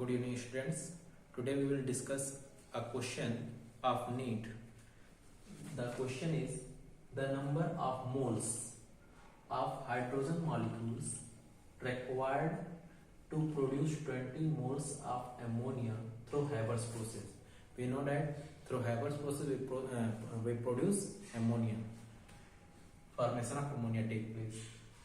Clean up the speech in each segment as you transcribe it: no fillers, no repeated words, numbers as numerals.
Good evening, students. Today we will discuss a question of NEET. The question is the number of moles of hydrogen molecules required to produce 20 moles of ammonia through Haber's process. We know that through Haber's process we produce ammonia. Formation of ammonia take place.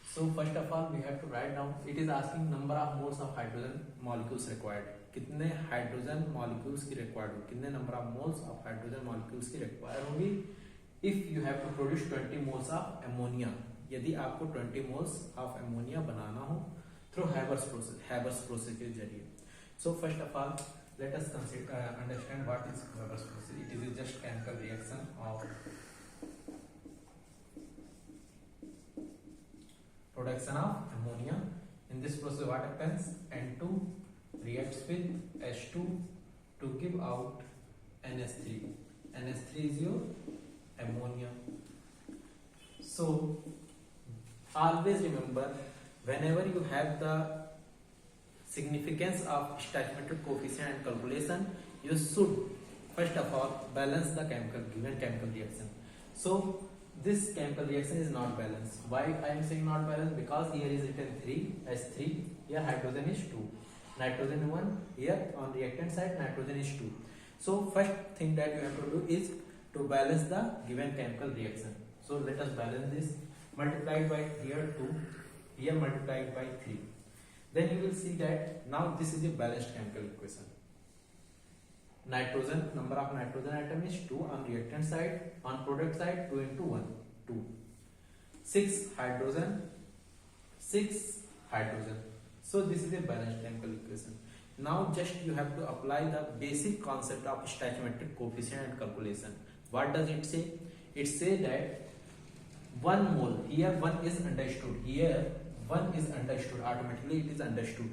So first of all we have to write down. It is asking number of moles of hydrogen molecules required. कितने hydrogen molecules की required होगी, कितने number of moles of hydrogen molecules की require होगी if you have to produce 20 moles of ammonia. यदि आपको 20 moles of ammonia बनाना हो through Haber's process के जरिए. So first of all let us understand what is Haber's process. It is just chemical reaction of production of ammonia. In this process what happens, N2 reacts with H2 to give out NH3. NH3 is your ammonia. So always remember, whenever you have the significance of stoichiometric coefficient and calculation, you should first of all balance the given chemical reaction. So this chemical reaction is not balanced. Why I am saying not balanced? Because here is written 3H3, here hydrogen is 2, nitrogen 1, here on reactant side nitrogen is 2. So first thing that you have to do is to balance the given chemical reaction. So let us balance this. Multiplied by here 2, here multiplied by 3. Then you will see that now this is a balanced chemical equation. Nitrogen, number of nitrogen atom is 2 on reactant side, on product side 2 into 1, 2. 6 hydrogen, 6 hydrogen. So this is a balanced chemical equation. Now just you have to apply the basic concept of stoichiometric coefficient and calculation. What does it say? It says that 1 mole, here 1 is understood, here 1 is understood, automatically it is understood.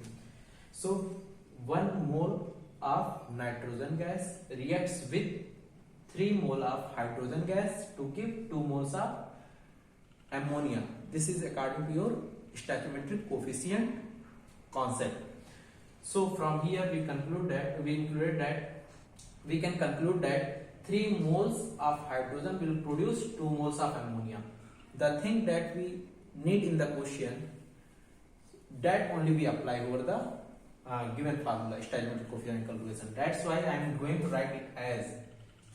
So 1 mole of nitrogen gas reacts with 3 mole of hydrogen gas to give 2 moles of ammonia. This is according to your stoichiometric coefficient concept. So from here we can conclude that 3 moles of hydrogen will produce 2 moles of ammonia. The thing that we need in the question, that only we apply over the given formula, stoichiometric coefficient calculation. That's why I am going to write it as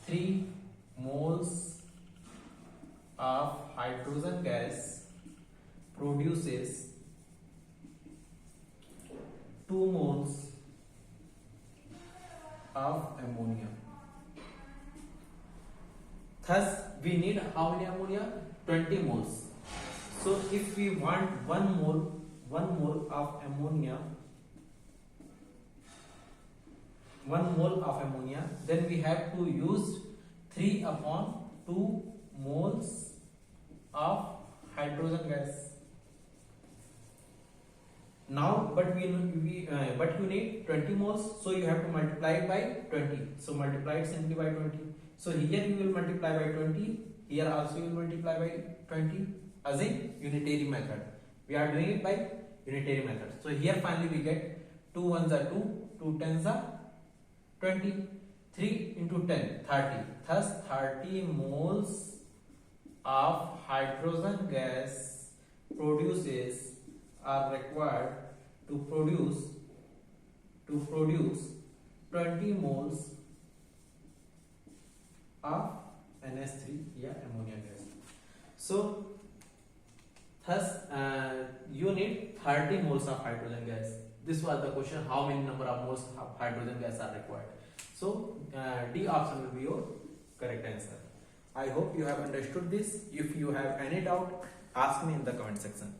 3 moles of hydrogen gas produces 2 moles of ammonia. Thus we need how many ammonia? 20 moles. So if we want 1 mole of ammonia, 1 mole of ammonia, then we have to use 3 upon 2 moles of hydrogen gas. Now but you need 20 moles, so you have to multiply it by 20. So multiply it simply by 20. So here you will multiply by 20, here also you will multiply by 20 as a unitary method. We are doing it by unitary method. So here finally we get 2 ones are 2, 2 tens are 20, 3 into 10, 30. Thus 30 moles of hydrogen gas are required to produce 20 moles of NH3, ammonia gas. So thus you need 30 moles of hydrogen gas. This was the question, how many number of moles of hydrogen gas are required. So D option will be your correct answer. I hope you have understood this. If you have any doubt, ask me in the comment section.